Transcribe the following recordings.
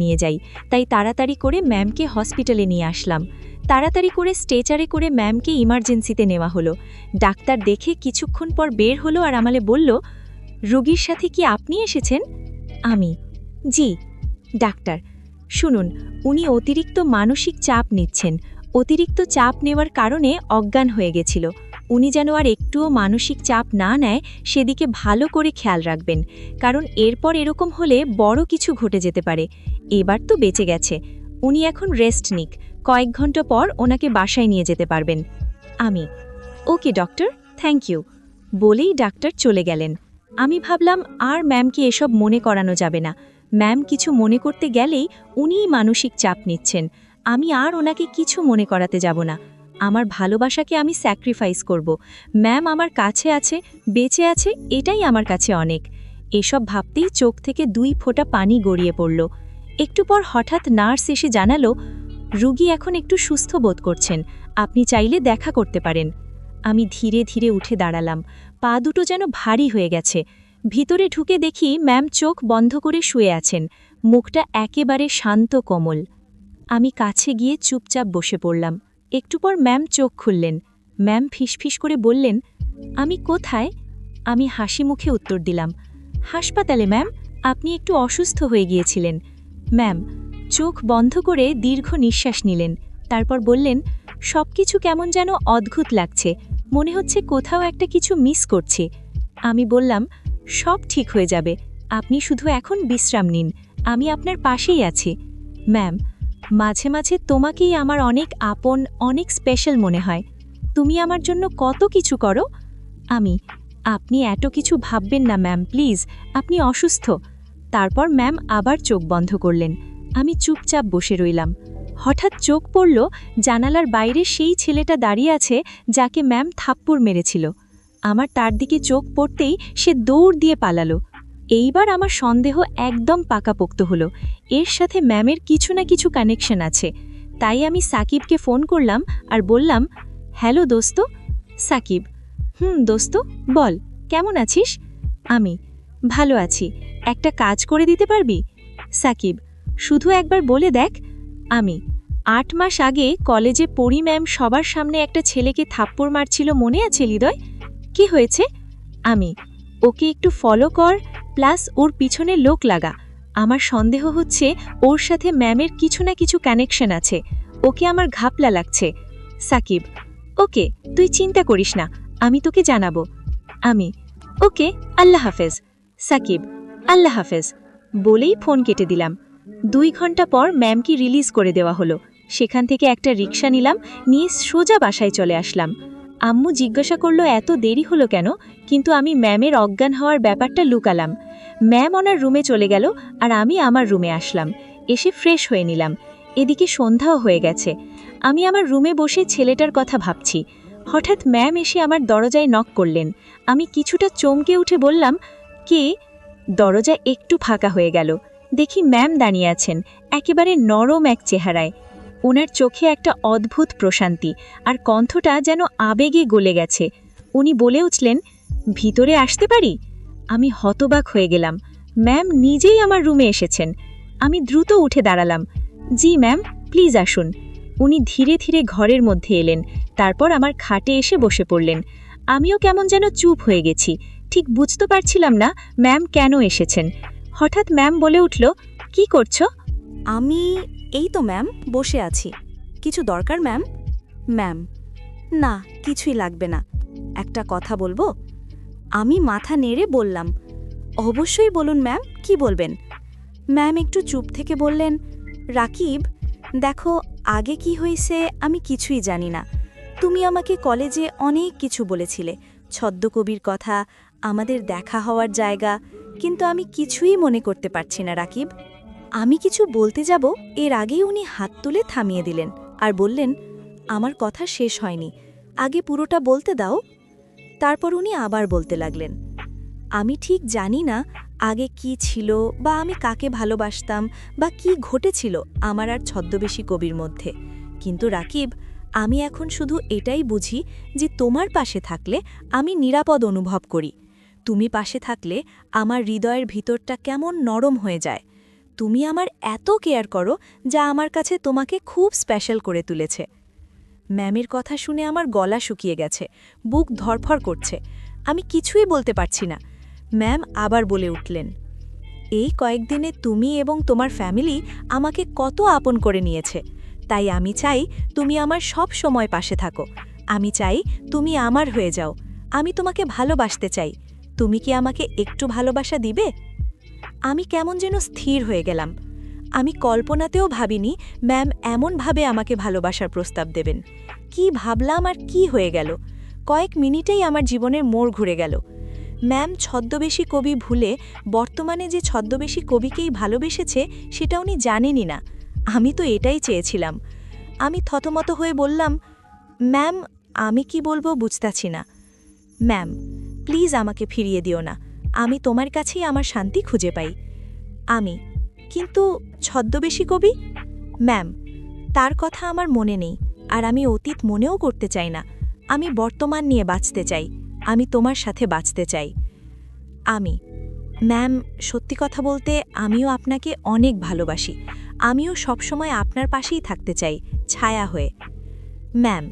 নিয়ে যাই, তাই তাড়াতাড়ি করে ম্যামকে হসপিটালে নিয়ে আসলাম। তাড়াতাড়ি করে স্ট্রেচারে করে ম্যামকে ইমার্জেন্সিতে নেওয়া হলো। ডাক্তার দেখে কিছুক্ষণ পর বের হলো আর আমালে বলল, রোগীর সাথে কি আপনি এসেছেন? আমি, জি। ডাক্তার, শুনুন, উনি অতিরিক্ত মানসিক চাপ নিচ্ছেন। অতিরিক্ত চাপ নেওয়ার কারণে অজ্ঞান হয়ে গেছিল। উনি যেন আর একটুও মানসিক চাপ না নেয় সেদিকে ভালো করে খেয়াল রাখবেন, কারণ এরপর এরকম হলে বড় কিছু ঘটে যেতে পারে। এবার তো বেঁচে গেছে, উনি এখন রেস্ট নিক, কয়েক ঘন্টা পর ওনাকে বাসায় নিয়ে যেতে পারবেন। আমি, ওকে ডক্টর, থ্যাংক ইউ। বলেই ডাক্তার চলে গেলেন। আমি ভাবলাম আর ম্যামকে এসব মনে করানো যাবে না। ম্যাম কিছু মনে করতে গেলেই উনিই মানসিক চাপ নিচ্ছেন। আমি আর ওনাকে কিছু মনে করাতে যাব না। আমার ভালোবাসাকে আমি স্যাক্রিফাইস করব। ম্যাম আমার কাছে আছে, বেঁচে আছে, এটাই আমার কাছে অনেক। এসব ভাবতেই চোখ থেকে 2 ফোঁটা পানি গড়িয়ে পড়ল। একটু পর হঠাৎ নার্স এসে জানালো, রোগী এখন একটু সুস্থ বোধ করছেন, আপনি চাইলে দেখা করতে পারেন। আমি ধীরে ধীরে উঠে দাঁড়ালাম। পা দুটো যেন ভারী হয়ে গেছে। ভিতরে ঢুকে দেখি ম্যাম চোখ বন্ধ করে শুয়ে আছেন, মুখটা একেবারে শান্ত কোমল। আমি কাছে গিয়ে চুপচাপ বসে পড়লাম। একটু পর ম্যাম চোখ খুললেন। ম্যাম ফিসফিস করে বললেন, আমি কোথায়? আমি হাসি মুখে উত্তর দিলাম, হাসপাতালে ম্যাম, আপনি একটু অসুস্থ হয়ে গিয়েছিলেন। ম্যাম চোখ বন্ধ করে দীর্ঘ নিঃশ্বাস নিলেন, তারপর বললেন, সবকিছু কেমন যেন অদ্ভুত লাগছে, মনে হচ্ছে কোথাও একটা কিছু মিস করছি। আমি বললাম, সব ঠিক হয়ে যাবে, আপনি শুধু এখন বিশ্রাম নিন, আমি আপনার পাশেই আছি। ম্যাম, মাঝে মাঝে তোমাকেই আমার অনেক আপন, অনেক স্পেশাল মনে হয়। তুমি আমার জন্য কত কিছু করো। আমি, আপনি এত কিছু ভাববেন না ম্যাম, প্লিজ, আপনি অসুস্থ। তারপর ম্যাম আবার চোখ বন্ধ করলেন। আমি চুপচাপ বসে রইলাম। হঠাৎ চোখ পড়ল জানালার বাইরে সেই ছেলেটা দাঁড়িয়ে আছে যাকে ম্যাম থাপ্পড় মেরেছিল। আমার তার দিকে চোখ পড়তেই সে দৌড় দিয়ে পালালো। এইবার আমার সন্দেহ একদম পাকাপোক্ত হলো, এর সাথে ম্যামের কিছু না কিছু কানেকশন আছে। তাই আমি সাকিবকে ফোন করলাম আর বললাম, হ্যালো দোস্ত। সাকিব, দোস্ত বল, কেমন আছিস? আমি, ভালো আছি, একটা কাজ করে দিতে পারবি? সাকিব, শুধু একবার বলে দেখ। আমি, 8 মাস আগে কলেজে পড়ি ম্যাম সবার সামনে একটা ছেলেকে থাপ্পড় মারছিল, মনে আছে হৃদয়? কি হয়েছে? আমি, ওকে একটু ফলো কর, প্লাস ওর পিছনে লোক লাগা। আমার সন্দেহ হচ্ছে ওর সাথে ম্যামের কিছু না কিছু কানেকশন আছে, ওকে আমার ঘাপলা লাগছে। সাকিব, ওকে, তুই চিন্তা করিস না, আমি তোকে জানাবো। আমি, ওকে, আল্লাহ হাফেজ। সাকিব, আল্লাহ হাফেজ। বলেই ফোন কেটে দিলাম। 2 ঘন্টা পর ম্যামকে রিলিজ করে দেওয়া হলো। সেখান থেকে একটা রিক্সা নিলাম, নিয়ে সোজা বাসায় চলে আসলাম। আম্মু জিজ্ঞাসা করলো এত দেরি হলো কেন, কিন্তু আমি ম্যামের অজ্ঞান হওয়ার ব্যাপারটা লুকালাম। ম্যাম ওনার রুমে চলে গেল আর আমি আমার রুমে আসলাম, এসে ফ্রেশ হয়ে নিলাম। এদিকে সন্ধ্যাও হয়ে গেছে। আমি আমার রুমে বসে ছেলেটার কথা ভাবছি। হঠাৎ ম্যাম এসে আমার দরজায় নক করলেন। আমি কিছুটা চমকে উঠে বললাম, কে? দরজা একটু ফাঁকা হয়ে গেল। দেখি ম্যাম দাঁড়িয়ে আছেন, একেবারে নরম এক চেহারায়। ওনার চোখে একটা অদ্ভুত প্রশান্তি, আর কণ্ঠটা যেন আবেগে গলে গেছে। উনি বলে উঠলেন, ভিতরে আসতে পারি? আমি হতবাক হয়ে গেলাম। ম্যাম নিজেই আমার রুমে এসেছেন। আমি দ্রুত উঠে দাঁড়ালাম। জি ম্যাম, প্লিজ আসুন। উনি ধীরে ধীরে ঘরের মধ্যে এলেন, তারপর আমার খাটে এসে বসে পড়লেন। আমিও কেমন যেন চুপ হয়ে গেছি, ঠিক বুঝতে পারছিলাম না ম্যাম কেন এসেছেন। হঠাৎ ম্যাম বলে উঠল, কি করছো? আমি এই তো ম্যাম, বসে আছি। কিছু দরকার ম্যাম? ম্যাম, না, কিছুই লাগবে না। একটা কথা বলবো? আমি মাথা নেড়ে বললাম, অবশ্যই বলুন ম্যাম, কি বলবেন? ম্যাম একটু চুপ থেকে বললেন, রাকিব, দেখো, আগে কি হয়েছে আমি কিছুই জানি না। তুমি আমাকে কলেজে অনেক কিছু বলেছিলে, ছদ্মকবির কথা, আমাদের দেখা হওয়ার জায়গা, কিন্তু আমি কিছুই মনে করতে পারছি না রাকিব। আমি কিছু বলতে যাব, এর আগেই উনি হাত তুলে থামিয়ে দিলেন আর বললেন, আমার কথা শেষ হয়নি, আগে পুরোটা বলতে দাও। তারপর উনি আবার বলতে লাগলেন, আমি ঠিক জানি না আগে কি ছিল, বা আমি কাকে ভালোবাসতাম, বা কি ঘটেছিল আমার আর ছদ্মবেশী কবির মধ্যে, কিন্তু রাকিব, আমি এখন শুধু এটাই বুঝি যে তোমার পাশে থাকলে আমি নিরাপদ অনুভব করি। তুমি পাশে থাকলে আমার হৃদয়ের ভিতরটা কেমন নরম হয়ে যায়। তুমি আমার এত কেয়ার করো যা আমার কাছে তোমাকে খুব স্পেশাল করে তুলেছে। ম্যামের কথা শুনে আমার গলা শুকিয়ে গেছে, বুক ধরফর করছে, আমি কিছুই বলতে পারছি না। ম্যাম আবার বলে উঠলেন, এই কয়েকদিনে তুমি এবং তোমার ফ্যামিলি আমাকে কত আপন করে নিয়েছে, তাই আমি চাই তুমি আমার সব সময় পাশে থাকো। আমি চাই তুমি আমার হয়ে যাও। আমি তোমাকে ভালোবাসতে চাই। তুমি কি আমাকে একটু ভালোবাসা দিবে? আমি কেমন যেন স্থির হয়ে গেলাম। আমি কল্পনাতেও ভাবিনি ম্যাম এমনভাবে আমাকে ভালোবাসার প্রস্তাব দেবেন। কি ভাবলাম আর কি হয়ে গেল! কয়েক মিনিটেই আমার জীবনের মোড় ঘুরে গেল। ম্যাম ছদ্মবেশী কবি ভুলে বর্তমানে যে ছদ্মবেশী কবিকেই ভালোবেসেছে সেটা উনি জানেনই না। আমি তো এটাই চেয়েছিলাম। আমি থতমত হয়ে বললাম, ম্যাম, আমি কি বলবো বুঝতাছি না। ম্যাম, প্লিজ আমাকে ফিরিয়ে দিও না। আমি তোমার কাছেই আমার শান্তি খুঁজে পাই। আমি, কিন্তু ছদ্মবেশী কবি? ম্যাম, তার কথা আমার মনে নেই, আর আমি অতীত মনেও করতে চাই না। আমি বর্তমান নিয়ে বাঁচতে চাই। আমি তোমার সাথে বাঁচতে চাই। আমি, ম্যাম, সত্যি কথা বলতে আমিও আপনাকে অনেক ভালোবাসি। আমিও সবসময় আপনার পাশেই থাকতে চাই, ছায়া হয়ে। ম্যাম,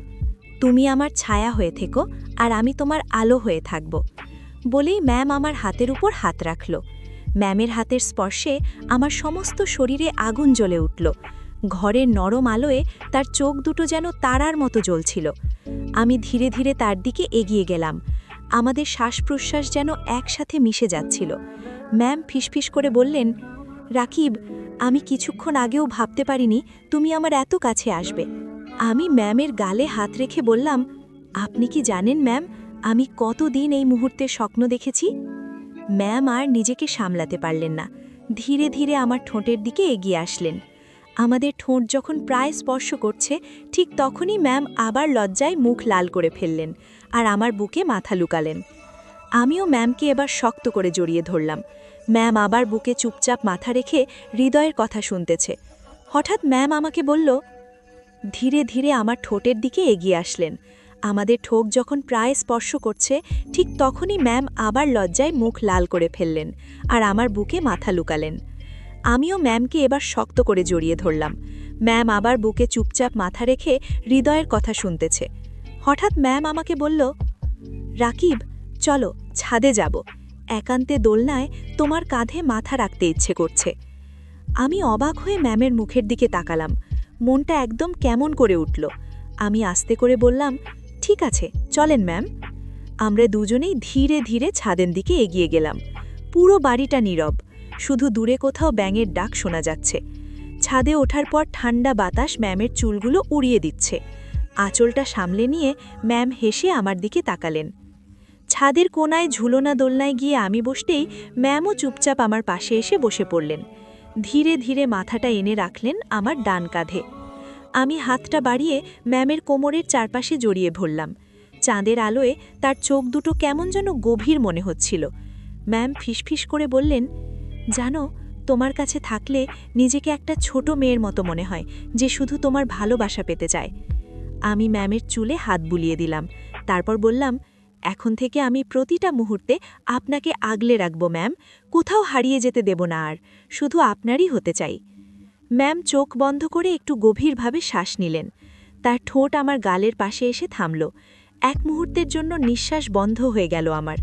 তুমি আমার ছায়া হয়ে থেকো, আর আমি তোমার আলো হয়ে থাকব। বলেই ম্যাম আমার হাতের উপর হাত রাখল। ম্যামের হাতের স্পর্শে আমার সমস্ত শরীরে আগুন জ্বলে উঠল। ঘরের নরম আলোয় তার চোখ দুটো যেন তারার মতো জ্বলছিল। আমি ধীরে ধীরে তার দিকে এগিয়ে গেলাম। আমাদের শ্বাস-প্রশ্বাস যেন একসাথে মিশে যাচ্ছিল। ম্যাম ফিসফিস করে বললেন, রাকিব, আমি কিছুক্ষণ আগেও ভাবতে পারিনি তুমি আমার এত কাছে আসবে। আমি ম্যামের গালে হাত রেখে বললাম, আপনি কি জানেন ম্যাম, আমি কতদিন এই মুহূর্তের স্বপ্ন দেখেছি? ম্যাম আর নিজেকে সামলাতে পারলেন না। ধীরে ধীরে আমার ঠোঁটের দিকে এগিয়ে আসলেন। আমাদের ঠোঁট যখন প্রায় স্পর্শ করছে, ঠিক তখনই ম্যাম আবার লজ্জায় মুখ লাল করে ফেললেন আর আমার বুকে মাথা লুকালেন। আমিও ম্যামকে এবার শক্ত করে জড়িয়ে ধরলাম। ম্যাম আবার বুকে চুপচাপ মাথা রেখে হৃদয়ের কথা শুনতেছে। হঠাৎ ম্যাম আমাকে বলল, ধীরে ধীরে আমার ঠোঁটের দিকে এগিয়ে আসলেন। আমাদের ঠোঁট যখন প্রায় স্পর্শ করছে, ঠিক তখনই ম্যাম আবার লজ্জায় মুখ লাল করে ফেললেন আর আমার বুকে মাথা লুকালেন। আমিও ম্যামকে এবার শক্ত করে জড়িয়ে ধরলাম। ম্যাম আবার বুকে চুপচাপ মাথা রেখে হৃদয়ের কথা শুনতেছে। হঠাৎ ম্যাম আমাকে বলল, রাকিব, চলো ছাদে যাব। একান্তে দোলনায় তোমার কাঁধে মাথা রাখতে ইচ্ছে করছে। আমি অবাক হয়ে ম্যামের মুখের দিকে তাকালাম। মনটা একদম কেমন করে উঠল। আমি আস্তে করে বললাম, ঠিক আছে, চলেন ম্যাম। আমরা দুজনেই ধীরে ধীরে ছাদের দিকে এগিয়ে গেলাম। পুরো বাড়িটা নীরব, শুধু দূরে কোথাও ব্যাঙের ডাক শোনা যাচ্ছে। ছাদে ওঠার পর ঠান্ডা বাতাস ম্যামের চুলগুলো উড়িয়ে দিচ্ছে। আঁচলটা সামলে নিয়ে ম্যাম হেসে আমার দিকে তাকালেন। ছাদের কোনায় ঝুলনা দোলনায় গিয়ে আমি বসতেই ম্যামও চুপচাপ আমার পাশে এসে বসে পড়লেন। ধীরে ধীরে মাথাটা এনে রাখলেন আমার ডান কাঁধে। আমি হাতটা বাড়িয়ে ম্যামের কোমরের চারপাশে জড়িয়ে ধরলাম। চাঁদের আলোয় তার চোখ দুটো কেমন যেন গভীর মনে হচ্ছিল। ম্যাম ফিসফিস করে বললেন, জানো, তোমার কাছে থাকলে নিজেকে একটা ছোট মেয়ের মতো মনে হয়, যে শুধু তোমার ভালোবাসা পেতে চায়। আমি ম্যামের চুলে হাত বুলিয়ে দিলাম। তারপর বললাম, এখন থেকে আমি প্রতিটা মুহূর্তে আপনাকে আগলে রাখব ম্যাম, কোথাও হারিয়ে যেতে দেব না, আর শুধু আপনারই হতে চাই। ম্যাম চোখ বন্ধ করে একটু গভীরভাবে শ্বাস নিলেন। তার ঠোঁট আমার গালের পাশে এসে থামল। এক মুহূর্তের জন্য নিঃশ্বাস বন্ধ হয়ে গেল আমার।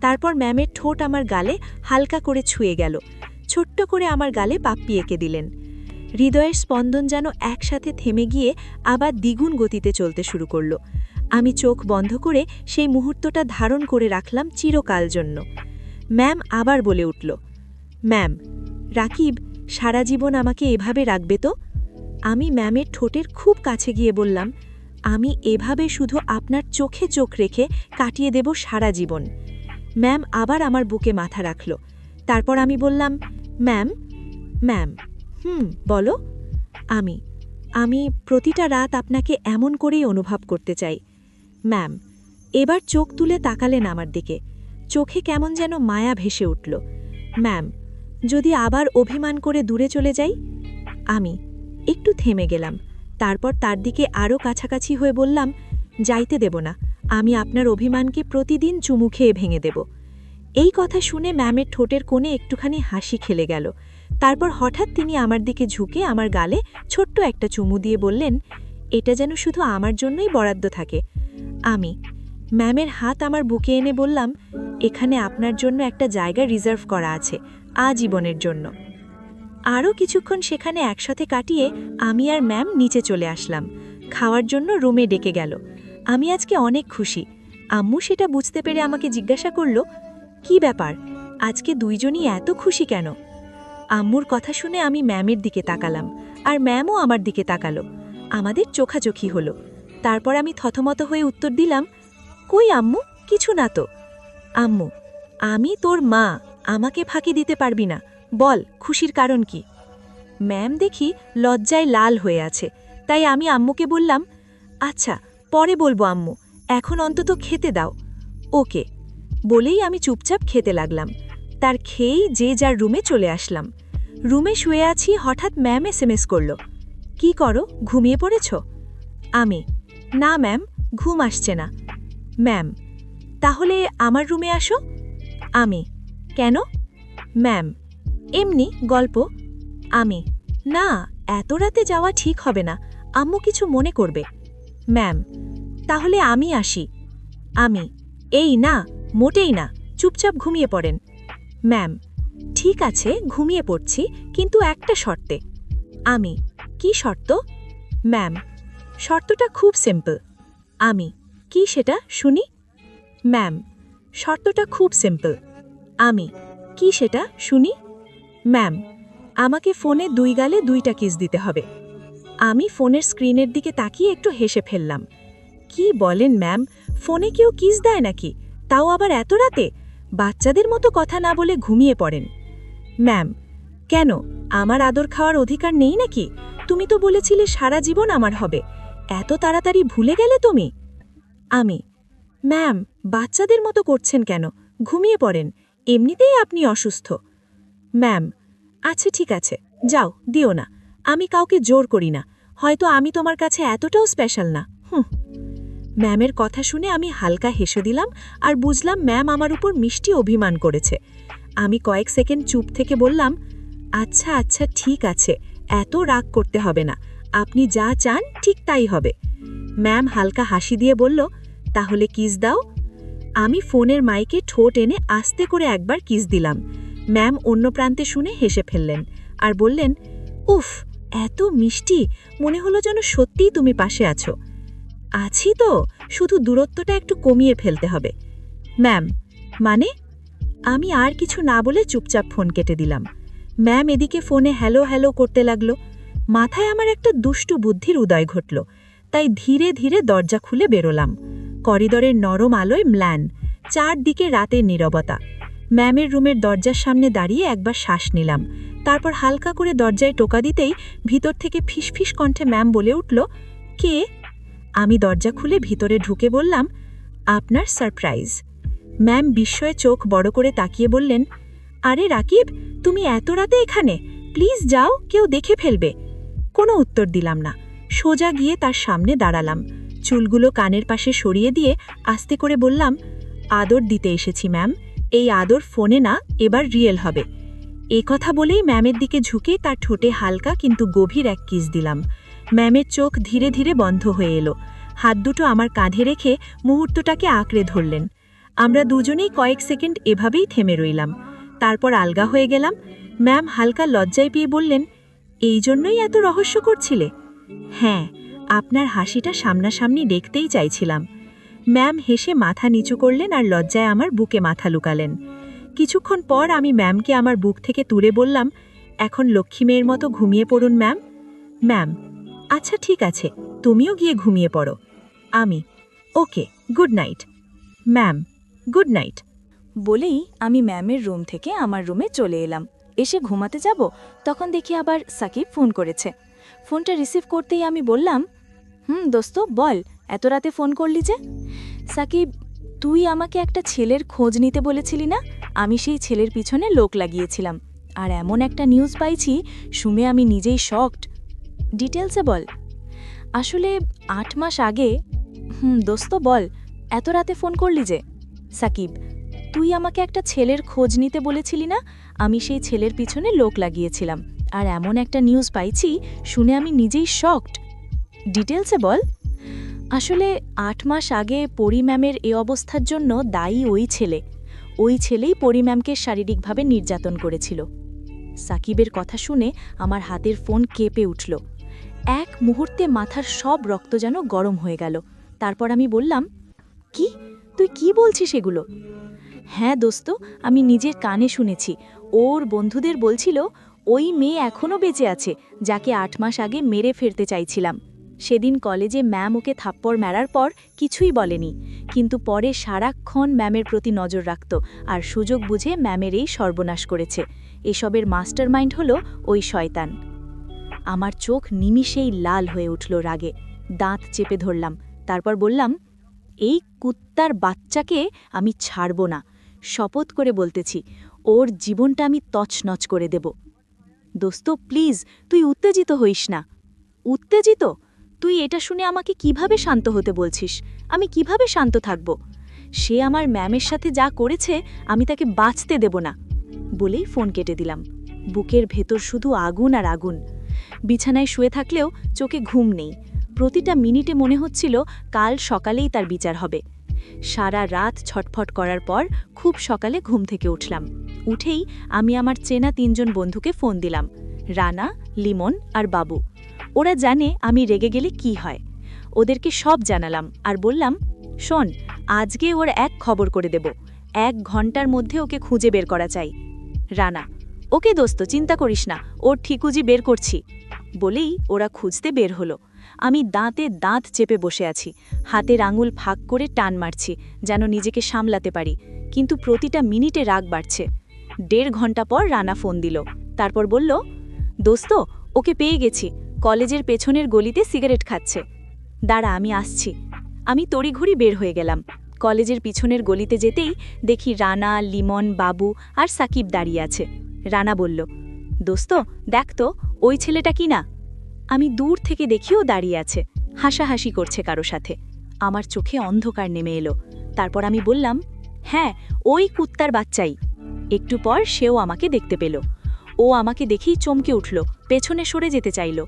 তারপর ম্যামের ঠোঁট আমার গালে হালকা করে ছুঁয়ে গেল। ছোট্ট করে আমার গালে পাপ্পি এঁকে দিলেন। হৃদয়ের স্পন্দন যেন একসাথে থেমে গিয়ে আবার দ্বিগুণ গতিতে চলতে শুরু করল। আমি চোখ বন্ধ করে সেই মুহূর্তটা ধারণ করে রাখলাম চিরকাল জন্য। ম্যাম আবার বলে উঠল, ম্যাম, রাকিব সারা জীবন আমাকে এভাবে রাখবে তো? আমি ম্যামের ঠোঁটের খুব কাছে গিয়ে বললাম, আমি এভাবে শুধু আপনার চোখে চোখ রেখে কাটিয়ে দেব সারা জীবন। ম্যাম আবার আমার বুকে মাথা রাখল। তারপর আমি বললাম, ম্যাম, ম্যাম, বলো। আমি প্রতিটা রাত আপনাকে এমন করেই অনুভব করতে চাই। ম্যাম এবার চোখ তুলে তাকালেন আমার দিকে। চোখে কেমন যেন মায়া ভেসে উঠল। ম্যাম, যদি আবার অভিমান করে দূরে চলে যাই? আমি একটু থেমে গেলাম। তারপর তার দিকে আরও কাছাকাছি হয়ে বললাম, যাইতে দেব না। আমি আপনার অভিমানকে প্রতিদিন চুমু খেয়ে ভেঙে দেব। এই কথা শুনে ম্যামের ঠোঁটের কোণে একটুখানি হাসি খেলে গেল। তারপর হঠাৎ তিনি আমার দিকে ঝুঁকে আমার গালে ছোট্ট একটা চুমু দিয়ে বললেন, এটা যেন শুধু আমার জন্যই বরাদ্দ থাকে। আমি ম্যামের হাত আমার বুকে এনে বললাম, এখানে আপনার জন্য একটা জায়গা রিজার্ভ করা আছে, আজীবনের জন্য। আরও কিছুক্ষণ সেখানে একসাথে কাটিয়ে আমি আর ম্যাম নিচে চলে আসলাম। খাওয়ার জন্য রুমে ডেকে গেল। আমি আজকে অনেক খুশি। আম্মু সেটা বুঝতে পেরে আমাকে জিজ্ঞাসা করল, কি ব্যাপার, আজকে দুইজনই এত খুশি কেন? আম্মুর কথা শুনে আমি ম্যামের দিকে তাকালাম, আর ম্যামও আমার দিকে তাকালো। আমাদের চোখাচোখি হলো। তারপর আমি থতমত হয়ে উত্তর দিলাম, কই আম্মু, কিছু না তো। আম্মু, আমি তোর মা, আমাকে ফাঁকি দিতে পারবি না, বল খুশির কারণ কি? ম্যাম দেখি লজ্জায় লাল হয়ে আছে, তাই আমি আম্মুকে বললাম, আচ্ছা পরে বলবো আম্মু, এখন অন্তত খেতে দাও। ওকে বলেই আমি চুপচাপ খেতে লাগলাম। তার খেয়েই যে যার রুমে চলে আসলাম। রুমে শুয়ে আছি, হঠাৎ ম্যাম এসএমএস করল, কি করো, ঘুমিয়ে পড়েছ? আমি, না ম্যাম, ঘুম আসছে না। ম্যাম, তাহলে আমার রুমে আসো। আমি, কেন? ম্যাম, এমনি গল্প। আমি, না, এত রাতে যাওয়া ঠিক হবে না, আম্মু কিছু মনে করবে। ম্যাম, তাহলে আমি আসি। আমি, এই না, মোটেই না, চুপচাপ ঘুমিয়ে পড়েন। ম্যাম, ঠিক আছে, ঘুমিয়ে পড়ছি, কিন্তু একটা শর্তে। আমি, কি শর্ত? ম্যাম, শর্তটা খুব সিম্পল। আমি, কি সেটা শুনি? ম্যাম, শর্তটা খুব সিম্পল। আমি, কি সেটা শুনি? ম্যাম, আমাকে ফোনে 2 গালে 2টা কিস দিতে হবে। আমি ফোনের স্ক্রিনের দিকে তাকিয়ে একটু হেসে ফেললাম। কি বলেন ম্যাম, ফোনে কেউ কিস দেয় নাকি, তাও আবার এত রাতে? বাচ্চাদের মতো কথা না বলে ঘুমিয়ে পড়েন। ম্যাম, কেন, আমার আদর খাওয়ার অধিকার নেই নাকি? তুমি তো বলেছিলে সারা জীবন আমার হবে, এত তাড়াতাড়ি ভুলে গেলে তুমি? আমি, ম্যাম, বাচ্চাদের মতো করছেন কেন, ঘুমিয়ে পড়েন, এমনিতেই আপনি অসুস্থ। ম্যাম, আচ্ছা ঠিক আছে, যাও, দিও না, আমি কাউকে জোর করি না, হয়তো আমি তোমার কাছে এতটাও স্পেশাল না। ম্যামের কথা শুনে আমি হালকা হেসে দিলাম, আর বুঝলাম ম্যাম আমার উপর মিষ্টি অভিমান করেছে। আমি কয়েক সেকেন্ড চুপ থেকে বললাম, আচ্ছা আচ্ছা ঠিক আছে, এত রাগ করতে হবে না, আপনি যা চান ঠিক তাই হবে। ম্যাম হালকা হাসি দিয়ে বলল, তাহলে কিস দাও। আমি ফোনের মাইকে ঠোঁট এনে আস্তে করে একবার কিস দিলাম। ম্যাম অন্য প্রান্তে শুনে হেসে ফেললেন, আর বললেন, উফ, এত মিষ্টি, মনে হলো যেন সত্যিই তুমি পাশে আছো। আছি তো, শুধু দূরত্বটা একটু কমিয়ে ফেলতে হবে। ম্যাম, মানে? আমি আর কিছু না বলে চুপচাপ ফোন কেটে দিলাম। ম্যাম এদিকে ফোনে হ্যালো হ্যালো করতে লাগলো। মাথায় আমার একটা দুষ্টু বুদ্ধির উদয় ঘটল, তাই ধীরে ধীরে দরজা খুলে বেরোলাম। করিডরের নরম আলোয় ম্লান, চারদিকে রাতের নীরবতা। ম্যামের রুমের দরজার সামনে দাঁড়িয়ে একবার শ্বাস নিলাম, তারপর হালকা করে দরজায় টোকা দিতেই ভিতর থেকে ফিসফিস কণ্ঠে ম্যাম বলে উঠল, কে? আমি দরজা খুলে ভিতরে ঢুকে বললাম, আপনার সারপ্রাইজ। ম্যাম বিস্ময়ে চোখ বড় করে তাকিয়ে বললেন, আরে রাকিব, তুমি এত রাতে এখানে, প্লিজ যাও, কেউ দেখে ফেলবে। কোনো উত্তর দিলাম না, সোজা গিয়ে তার সামনে দাঁড়ালাম। চুলগুলো কানের পাশে সরিয়ে দিয়ে আস্তে করে বললাম, আদর দিতে এসেছি ম্যাম, এই আদর ফোনে না, এবার রিয়েল হবে। এ কথা বলেই ম্যামের দিকে ঝুঁকে তার ঠোঁটে হালকা কিন্তু গভীর এক কিস দিলাম। ম্যামের চোখ ধীরে ধীরে বন্ধ হয়ে এলো, হাত দুটো আমার কাঁধে রেখে মুহূর্তটাকে আঁকড়ে ধরলেন। আমরা দুজনেই কয়েক সেকেন্ড এভাবেই থেমে রইলাম, তারপর আলগা হয়ে গেলাম। ম্যাম হালকা লজ্জায় পেয়ে বললেন, এই জন্যই এত রহস্য করছিলে? হ্যাঁ, আপনার হাসিটা সামনাসামনি দেখতেই চাইছিলাম। ম্যাম হেসে মাথা নিচু করলেন আর লজ্জায় আমার বুকে মাথা লুকালেন। কিছুক্ষণ পর আমি ম্যামকে আমার বুক থেকে তুলে বললাম, এখন লক্ষ্মী মেয়ের মতো ঘুমিয়ে পড়ুন ম্যাম। ম্যাম, আচ্ছা ঠিক আছে, তুমিও গিয়ে ঘুমিয়ে পড়ো। আমি, okay, good night. Ma'am, good night. বলেই আমি ম্যামের রুম থেকে আমার রুমে চলে এলাম। এসে ঘুমাতে যাব, তখন দেখি আবার সাকিব ফোন করেছে। ফোনটা রিসিভ করতেই আমি বললাম, দোস্ত বল, এত রাতে ফোন করলি যে? সাকিব, তুই আমাকে একটা ছেলের খোঁজ নিতে বলেছিলি না, আমি সেই ছেলের পিছনে লোক লাগিয়েছিলাম, আর এমন একটা নিউজ পাইছি, শুনে আমি নিজেই শকড। ডিটেলসে বল। আসলে 8 মাস আগে। দোস্ত বল, এত রাতে ফোন করলি যে? সাকিব, তুই আমাকে একটা ছেলের খোঁজ নিতে বলেছিলি না? আমি সেই ছেলের পিছনে লোক লাগিয়েছিলাম, আর এমন একটা নিউজ পাইছি শুনে আমি নিজেই শকড। ডিটেলসে বল। আসলে 8 মাস আগে পরি ম্যামের এ অবস্থার জন্য দায়ী ওই ছেলে। ওই ছেলেই পরি ম্যামকে শারীরিকভাবে নির্যাতন করেছিল। সাকিবের কথা শুনে আমার হাতের ফোন কেঁপে উঠল। এক মুহূর্তে মাথার সব রক্ত যেন গরম হয়ে গেল। তারপর আমি বললাম, কি? তুই কি বলছিস এগুলো? হ্যাঁ দোস্ত, আমি নিজের কানে শুনেছি। ওর বন্ধুদের বলছিল ওই মেয়ে এখনও বেঁচে আছে, যাকে 8 মাস আগে মেরে ফেলতে চাইছিলাম। সেদিন কলেজে ম্যাম ওকে থাপ্পড় মারার পর কিছুই বলেনি, কিন্তু পরে সারাক্ষণ ম্যামের প্রতি নজর রাখত আর সুযোগ বুঝে ম্যামের এই সর্বনাশ করেছে। এসবের মাস্টারমাইন্ড হলো ওই শয়তান। আমার চোখ নিমিষেই লাল হয়ে উঠল রাগে। দাঁত চেপে ধরলাম। তারপর বললাম, এই কুত্তার বাচ্চাকে আমি ছাড়ব না। শপথ করে বলতেছি, ওর জীবনটা আমি তছনছ করে দেব। দোস্ত প্লিজ, তুই উত্তেজিত হইস না। উত্তেজিত? তুই এটা শুনে আমাকে কিভাবে শান্ত হতে বলছিস? আমি কিভাবে শান্ত থাকব? সে আমার ম্যামের সাথে যা করেছে আমি তাকে বাঁচতে দেব না। বলেই ফোন কেটে দিলাম। বুকের ভেতর শুধু আগুন আর আগুন। বিছানায় শুয়ে থাকলেও চোখে ঘুম নেই। প্রতিটা মিনিটে মনে হচ্ছিল কাল সকালেই তার বিচার হবে। সারা রাত ছটফট করার পর খুব সকালে ঘুম থেকে উঠলাম। উঠেই আমি আমার চেনা 3 জন বন্ধুকে ফোন দিলাম, রানা, লিমন আর বাবু। ওরা জানে আমি রেগে গেলে কি হয়। ওদেরকে সব জানালাম আর বললাম, শোন, আজকে ওর এক খবর করে দেব। 1 ঘন্টার মধ্যে ওকে খুঁজে বের করা চাই। রানা, ওকে দোস্ত, চিন্তা করিস না, ওর ঠিকুজি বের করছি। বলেই ওরা খুঁজতে বের হলো। আমি দাঁতে দাঁত চেপে বসে আছি, হাতের আঙুল ফাঁক করে টান মারছি যেন নিজেকে সামলাতে পারি, কিন্তু প্রতিটা মিনিটে রাগ বাড়ছে। 1.5 ঘন্টা পর রানা ফোন দিল। তারপর বলল, দোস্ত, ওকে পেয়ে গেছি, কলেজের পেছনের গলিতে সিগারেট খাচ্ছে। দাঁড়া, আমি আসছি। আমি তড়িঘড়ি বের হয়ে গেলাম। কলেজের পিছনের গলিতে যেতেই দেখি রানা, লিমন, বাবু আর সাকিব দাঁড়িয়ে আছে। রানা বলল, দোস্ত দেখ তো, ওই ছেলেটা কি না? আমি দূর থেকে দেখিও দাঁড়িয়ে আছে, হাসাহাসি করছে কারো সাথে। আমার চোখে অন্ধকার নেমে এলো। তারপর আমি বললাম, হ্যাঁ, ওই কুত্তার বাচ্চাই। একটু পর সেও আমাকে দেখতে পেল। ও আমাকে দেখেই চমকে উঠল, পেছনে সরে যেতে চাইল।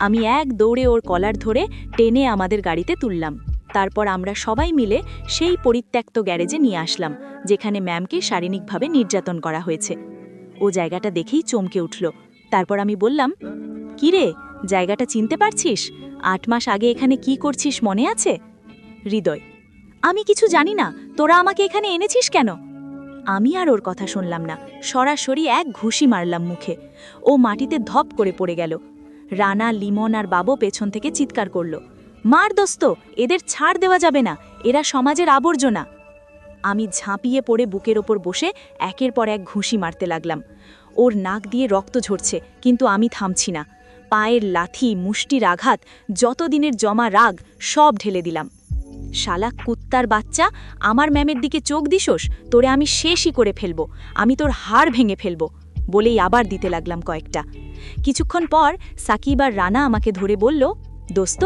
আমি এক দৌড়ে ওর কলার ধরে টেনে আমাদের গাড়িতে তুললাম। তারপর আমরা সবাই মিলে সেই পরিত্যক্ত গ্যারেজে নিয়ে আসলাম, যেখানে ম্যামকে শারীরিকভাবে নির্যাতন করা হয়েছে। ও জায়গাটা দেখেই চমকে উঠল। তারপর আমি বললাম, কি রে, জায়গাটা চিনতে পারছিস? 8 মাস আগে এখানে কি করছিস মনে আছে? হৃদয়, আমি কিছু জানি না, তোরা আমাকে এখানে এনেছিস কেন? আমি আর ওর কথা শুনলাম না, সরাসরি এক ঘুষি মারলাম মুখে। ও মাটিতে ধপ করে পড়ে গেল। রানা, লিমন আর বাবু পেছন থেকে চিৎকার করল, মার দোস্ত, এদের ছাড় দেওয়া যাবে না, এরা সমাজের আবর্জনা। আমি ঝাঁপিয়ে পড়ে বুকের ওপর বসে একের পর এক ঘুষি মারতে লাগলাম। ওর নাক দিয়ে রক্ত ঝরছে, কিন্তু আমি থামছি না। পায়ের লাথি, মুষ্টির আঘাত, যতদিনের জমা রাগ সব ঢেলে দিলাম। শালা কুত্তার বাচ্চা, আমার ম্যামের দিকে চোখ দিসোস, তোরে আমি শেষই করে ফেলব, আমি তোর হাড় ভেঙে ফেলব। বলেই আবার দিতে লাগলাম কয়েকটা। কিছুক্ষণ পর সাকিব আর রানা আমাকে ধরে বলল, দোস্ত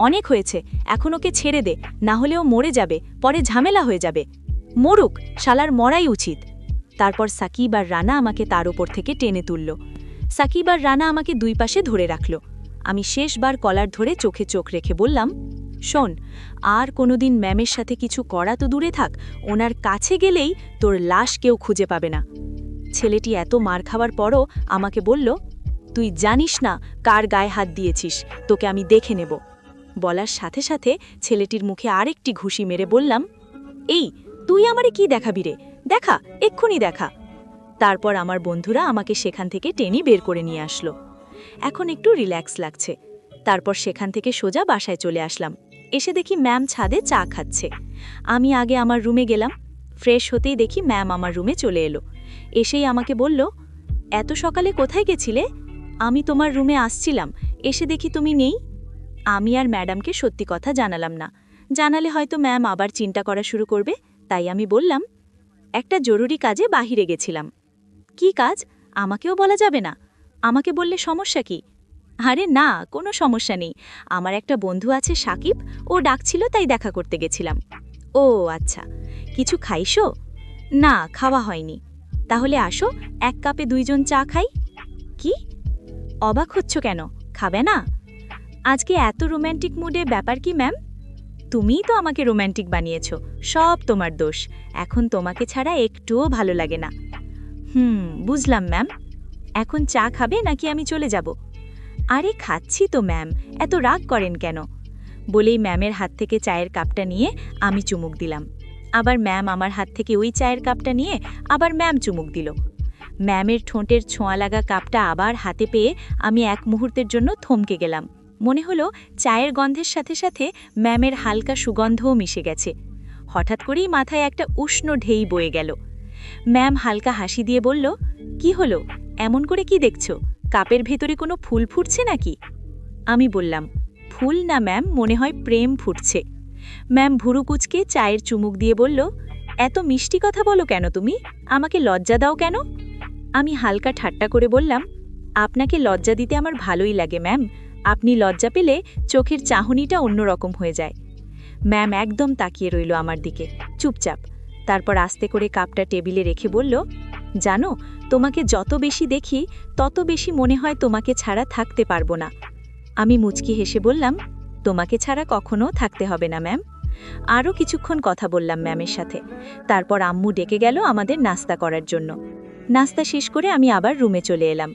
অনেক হয়েছে, এখন ওকে ছেড়ে দে, না হলেও মরে যাবে, পরে ঝামেলা হয়ে যাবে। মরুক, শালার মরাই উচিত। তারপর সাকিব আর রানা আমাকে তার ওপর থেকে টেনে তুলল। সাকিব আর রানা আমাকে 2 পাশে ধরে রাখল। আমি শেষবার কলার ধরে চোখে চোখ রেখে বললাম, শোন, আর কোনোদিন ম্যামের সাথে কিছু করা তো দূরে থাক, ওনার কাছে গেলেই তোর লাশ কেউ খুঁজে পাবে না। ছেলেটি এত মার খাওয়ার পরও আমাকে বলল, তুই জানিস না কার গায়ে হাত দিয়েছিস, তোকে আমি দেখে নেব। বলার সাথে সাথে ছেলেটির মুখে আরেকটি ঘুষি মেরে বললাম, এই তুই আমারে কি দেখাবি রে, দেখা, এক্ষুনি দেখা। তারপর আমার বন্ধুরা আমাকে সেখান থেকে টেনে বের করে নিয়ে আসলো। এখন একটু রিল্যাক্স লাগছে। তারপর সেখান থেকে সোজা বাসায় চলে আসলাম। এসে দেখি ম্যাম ছাদে চা খাচ্ছে। আমি আগে আমার রুমে গেলাম। ফ্রেশ হতেই দেখি ম্যাম আমার রুমে চলে এলো। এসেই আমাকে বলল, এত সকালে কোথায় গেছিলে? আমি তোমার রুমে আসছিলাম, এসে দেখি তুমি নেই। আমি আর ম্যাডামকে সত্যি কথা জানালাম না, জানালে হয়তো ম্যাম আবার চিন্তা করা শুরু করবে। তাই আমি বললাম, একটা জরুরি কাজে বাহিরে গেছিলাম। কি কাজ? আমাকেও বলা যাবে না? আমাকে বললে সমস্যা কি? আরে না, কোনো সমস্যা নেই, আমার একটা বন্ধু আছে সাকিব, ও ডাকছিল তাই দেখা করতে গেছিলাম। ও আচ্ছা, কিছু খাইছো? না, খাওয়া হয়নি। তাহলে আসো, 1 কাপে 2 জন চা খাই। কি? অবাক হচ্ছ কেন? খাবে না? আজকে এত রোম্যান্টিক মুডে ব্যাপার কি ম্যাম? তুমিই তো আমাকে রোম্যান্টিক বানিয়েছ, সব তোমার দোষ। এখন তোমাকে ছাড়া একটুও ভালো লাগে না। বুঝলাম ম্যাম। এখন চা খাবে নাকি আমি চলে যাব? আরে খাচ্ছি তো ম্যাম, এত রাগ করেন কেন? বলেই ম্যামের হাত থেকে চায়ের কাপটা নিয়ে আমি চুমুক দিলাম। আবার ম্যাম আমার হাত থেকে ওই চায়ের কাপটা নিয়ে আবার ম্যাম চুমুক দিল। ম্যামের ঠোঁটের ছোঁয়া লাগা কাপটা আবার হাতে পেয়ে আমি এক মুহূর্তের জন্য থমকে গেলাম। মনে হলো চায়ের গন্ধের সাথে সাথে ম্যামের হালকা সুগন্ধও মিশে গেছে। হঠাৎ করেই মাথায় একটা উষ্ণ ঢেই বয়ে গেল। ম্যাম হালকা হাসি দিয়ে বলল, কি হলো? এমন করে কি দেখছো? কাপের ভেতরে কোনো ফুল ফুটছে নাকি? আমি বললাম, ফুল না ম্যাম, মনে হয় প্রেম ফুটছে। ম্যাম ভুরু কুচকে চায়ের চুমুক দিয়ে বলল, এত মিষ্টি কথা বলো কেন তুমি? আমাকে লজ্জা দাও কেন? আমি হালকা ঠাট্টা করে বললাম, আপনাকে লজ্জা দিতে আমার ভালোই লাগে ম্যাম। আপনি লজ্জা পেলে চোখের চাহনিটা অন্যরকম হয়ে যায়। ম্যাম একদম তাকিয়ে রইল আমার দিকে, চুপচাপ। তারপর আস্তে করে কাপটা টেবিলে রেখে বলল, জানো, তোমাকে যত বেশি দেখি তত বেশি মনে হয় তোমাকে ছাড়া থাকতে পারবো না। আমি মুচকি হেসে বললাম, তোমাকে ছাড়া কখনো থাকতে হবে না ম্যাম। আরও কিছুক্ষণ কথা বললাম ম্যামের সাথে। তারপর আম্মু ডেকে গেল আমাদের নাস্তা করার জন্য। নাস্তা শেষ করে আমি আবার রুমে চলে এলাম।